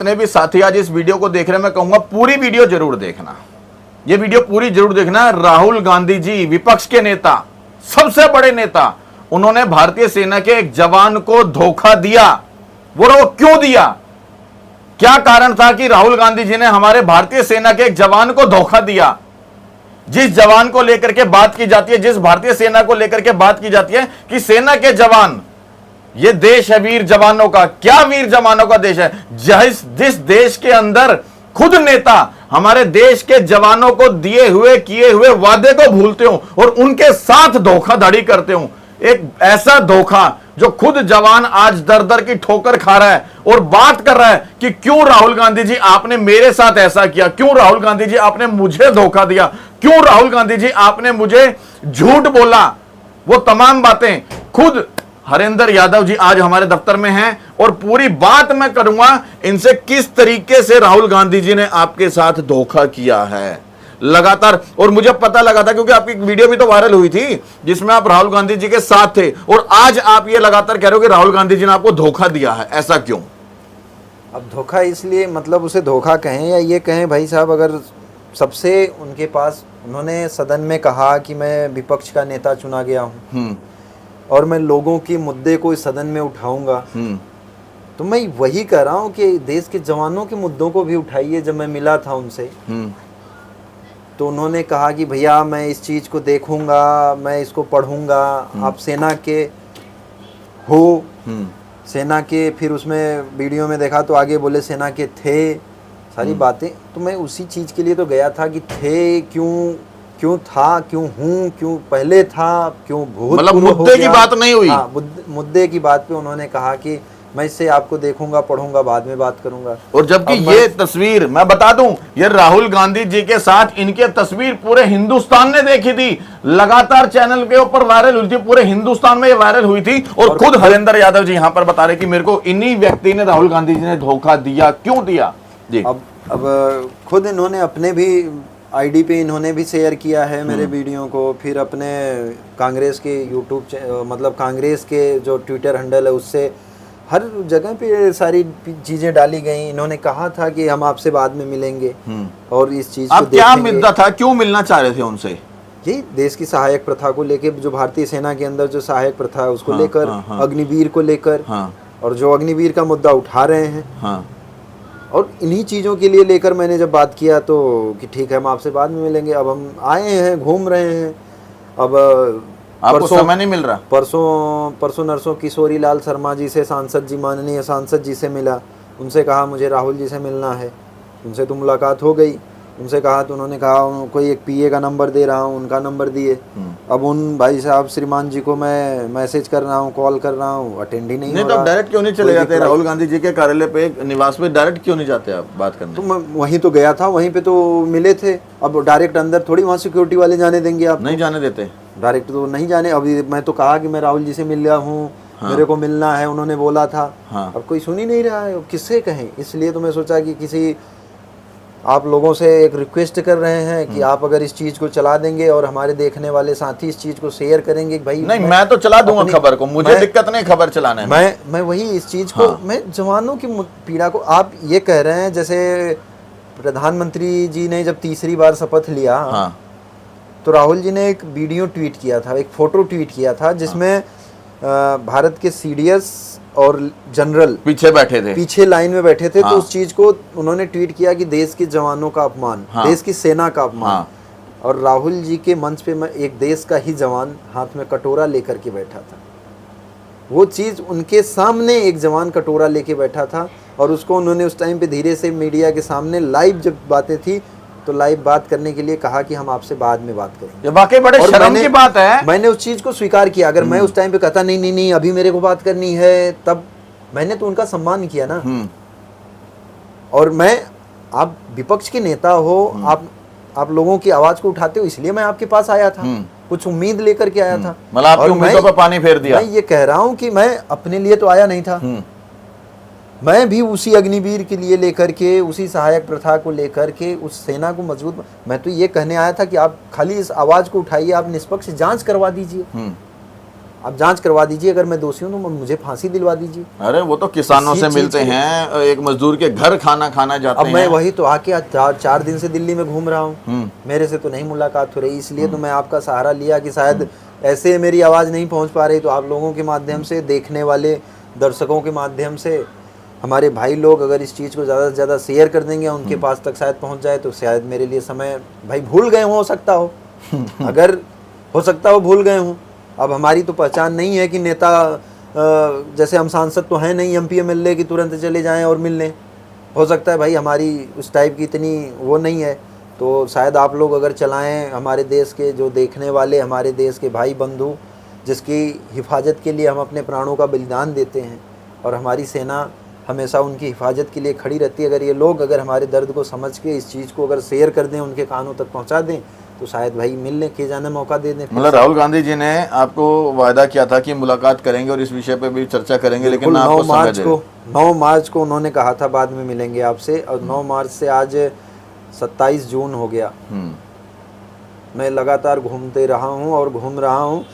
जितने भी साथी आज इस वीडियो को देख रहे हैं, मैं कहूंगा पूरी वीडियो जरूर देखना। ये वीडियो पूरी जरूर देखना। राहुल गांधी जी विपक्ष के नेता, सबसे बड़े नेता, उन्होंने भारतीय सेना के एक जवान को धोखा दिया। वो क्यों दिया? क्या कारण था कि राहुल गांधी जी ने हमारे भारतीय सेना के एक जवान को धोखा दिया? जिस जवान को लेकर के बात की जाती है, जिस भारतीय सेना को लेकर के बात की जाती है कि सेना के जवान, ये देश है वीर जवानों का। क्या वीर जवानों का देश है? जिस देश के अंदर खुद नेता हमारे देश के जवानों को दिए हुए किए हुए वादे को भूलते हो और उनके साथ धोखाधड़ी करते हो। एक ऐसा धोखा जो खुद जवान आज दर दर की ठोकर खा रहा है और बात कर रहा है कि क्यों राहुल गांधी जी आपने मेरे साथ ऐसा किया, क्यों राहुल गांधी जी आपने मुझे धोखा दिया, क्यों राहुल गांधी जी आपने मुझे झूठ बोला। वो तमाम बातें खुद हरेंद्र यादव जी आज हमारे दफ्तर में हैं और पूरी बात मैं करूंगा इनसे किस तरीके से राहुल गांधी जी ने आपके साथ धोखा किया है लगातार। और मुझे पता लगा था क्योंकि आपकी वीडियो भी तो वायरल हुई थी जिसमें आप राहुल गांधी जी के साथ थे, और आज आप ये लगातार कह रहे हो कि राहुल गांधी जी ने आपको धोखा दिया है। ऐसा क्यों? अब धोखा इसलिए, मतलब उसे धोखा कहें या ये कहें भाई साहब, अगर सबसे उनके पास, उन्होंने सदन में कहा कि मैं विपक्ष का नेता चुना गया हूँ और मैं लोगों के मुद्दे को इस सदन में उठाऊंगा, तो मैं वही कह रहा हूँ कि देश के जवानों के मुद्दों को भी उठाइए। जब मैं मिला था उनसे तो उन्होंने कहा कि भैया मैं इस चीज़ को देखूंगा, मैं इसको पढ़ूंगा, आप सेना के हो, सेना के, फिर उसमें वीडियो में देखा तो आगे बोले सेना के थे, सारी बातें। तो मैं उसी चीज़ के लिए तो गया था कि थे क्यों था, क्यों हूँ, क्यों पहले था, क्यों भूत, मतलब मुद्दे की बात नहीं हुई। हाँ, मुद्दे की बात पे उन्होंने कहा कि मैं इससे आपको देखूंगा, पढ़ूंगा, बाद में बात करूंगा। और जबकि ये तस्वीर मैं बता दूं, ये राहुल गांधी जी के साथ इनकी तस्वीर पूरे हिंदुस्तान ने देखी थी, लगातार चैनल के ऊपर वायरल हुई थी, पूरे हिंदुस्तान में ये वायरल हुई थी। और खुद हरेंद्र यादव जी यहां पर बता रहे कि मेरे को इन्हीं व्यक्ति ने, राहुल गांधी जी ने धोखा दिया। क्यों दिया जी? अब खुद इन्होंने अपने भी आईडी पे इन्होंने भी शेयर किया है मेरे वीडियो को, फिर अपने कांग्रेस के यूट्यूब, मतलब कांग्रेस के जो ट्विटर हैंडल है उससे हर जगह पे सारी चीज़ें डाली गई। इन्होंने कहा था कि हम आपसे बाद में मिलेंगे और इस चीज़ को क्या मुद्दा था, क्यों मिलना चाह रहे थे उनसे? यही देश की सहायक प्रथा को लेकर, जो भारतीय सेना के अंदर जो सहायक प्रथा है उसको लेकर, अग्निवीर को लेकर, और जो अग्निवीर का मुद्दा उठा रहे हैं, और इन्हीं चीज़ों के लिए लेकर मैंने जब बात किया तो कि ठीक है हम आपसे बाद में मिलेंगे। अब हम आए हैं, घूम रहे हैं, अब आपको समय नहीं मिल रहा। परसों नरसों किशोरी लाल शर्मा जी से, सांसद जी, माननीय सांसद जी से मिला, उनसे कहा मुझे राहुल जी से मिलना है, उनसे तो मुलाकात हो गई। उनसे कहा तो उन्होंने कहा कोई एक पीए का नंबर दे रहा हूँ, उनका नंबर दिए। अब उन भाई साहब श्रीमान जी को मैं मैसेज कर रहा हूँ, कॉल कर रहा हूँ, अटेंड ही नहीं हो रहा। तो डायरेक्ट क्यों नहीं चले जाते राहुल गांधी जी के कार्यालय पे, निवास पे डायरेक्ट क्यों नहीं जाते आप बात करने? तो मैं वहीं तो गया था, वहीं पे तो मिले थे। अब डायरेक्ट अंदर थोड़ी वहाँ सिक्योरिटी वाले जाने देंगे? आप नहीं जाने देते, डायरेक्ट तो नहीं जाने। अभी मैं तो कहा कि मैं राहुल जी से मिल रहा हूँ, मेरे को मिलना है, उन्होंने बोला था। अब कोई सुन ही नहीं रहा है, किससे कहें? इसलिए तो मैं सोचा कि किसी आप लोगों से एक रिक्वेस्ट कर रहे हैं कि आप अगर इस चीज़ को चला देंगे और हमारे देखने वाले साथी इस चीज़ को शेयर करेंगे। भाई नहीं, मैं तो चला दूंगा खबर को, मुझे दिक्कत नहीं खबर चलाने में। मैं वही इस चीज़ को, मैं जवानों की पीड़ा को, आप ये कह रहे हैं जैसे प्रधानमंत्री जी ने जब तीसरी बार शपथ लिया, तो राहुल जी ने एक वीडियो ट्वीट किया था, एक फोटो ट्वीट किया था जिसमें भारत के सीडीएस और जनरल पीछे बैठे थे, पीछे लाइन में बैठे थे। तो उस चीज को उन्होंने ट्वीट किया कि देश के जवानों का अपमान, देश की सेना का अपमान। और राहुल जी के मंच पे मैं एक देश का ही जवान हाथ में कटोरा लेकर के बैठा था। वो चीज उनके सामने एक जवान कटोरा लेके बैठा था और उसको उन्होंने उस टाइम पे धीरे से मीडिया के सामने लाइव जब बातें थी तो लाइव बात करने के लिए कहा कि हम आपसे बाद में बात करेंगे। ये वाकई बड़े शर्म की बात है। मैंने उस चीज को स्वीकार किया। अगर मैं उस टाइम पे कहता नहीं अभी मेरे को बात करनी है, तब मैंने तो उनका सम्मान किया ना। और मैं, आप विपक्ष के नेता हो, आप लोगों की आवाज को उठाते हो, इसलिए मैं आपके पास आया था, कुछ उम्मीद लेकर के आया था। मतलब आपकी उम्मीदों पर पानी फेर दिया। मैं ये कह रहा हूँ कि मैं अपने लिए तो आया नहीं था, मैं भी उसी अग्निवीर के लिए लेकर के, उसी सहायक प्रथा को लेकर के, उस सेना को मजबूत, मैं तो ये कहने आया था कि आप खाली इस आवाज को उठाइए, आप निष्पक्ष जांच करवा दीजिए। आप जांच करवा दीजिए, अगर मैं दोषी हूँ तो मुझे फांसी दिलवा दीजिए। अरे वो तो किसानों इसी से चीज मिलते के- हैं, एक मजदूर के घर खाना खाना जाते अब हैं। मैं वही तो आके आज 4 दिन से दिल्ली में घूम रहा हूँ, मेरे से तो नहीं मुलाकात हो रही, इसलिए तो मैं आपका सहारा लिया कि शायद ऐसे मेरी आवाज़ नहीं पहुँच पा रही तो आप लोगों के माध्यम से, देखने वाले दर्शकों के माध्यम से, हमारे भाई लोग अगर इस चीज़ को ज़्यादा से ज़्यादा शेयर कर देंगे, उनके पास तक शायद पहुँच जाए, तो शायद मेरे लिए समय भाई भूल गए हो सकता हो अगर हो सकता हो भूल गए हूँ। अब हमारी तो पहचान नहीं है कि नेता जैसे हम सांसद तो हैं नहीं MP MLA की तुरंत चले जाएं और मिल लें, हो सकता है भाई हमारी उस टाइप की इतनी वो नहीं है। तो शायद आप लोग अगर चलाएं, हमारे देश के जो देखने वाले, हमारे देश के भाई बंधु जिसकी हिफाजत के लिए हम अपने प्राणों का बलिदान देते हैं और हमारी सेना हमेशा उनकी हिफाजत के लिए खड़ी रहती है, अगर ये लोग अगर हमारे दर्द को समझ के इस चीज़ को अगर शेयर कर दें, उनके कानों तक पहुंचा दें, तो शायद भाई मिलने के जाने मौका दे दें। मतलब राहुल गांधी जी ने आपको वायदा किया था कि मुलाकात करेंगे और इस विषय पे भी चर्चा करेंगे, लेकिन बिल्कुल, ना आपको समय दे 9 मार्च को उन्होंने कहा था बाद में मिलेंगे आपसे, और 9 मार्च से आज 27 जून हो गया। मैं लगातार घूमते रहा हूँ और घूम रहा हूँ।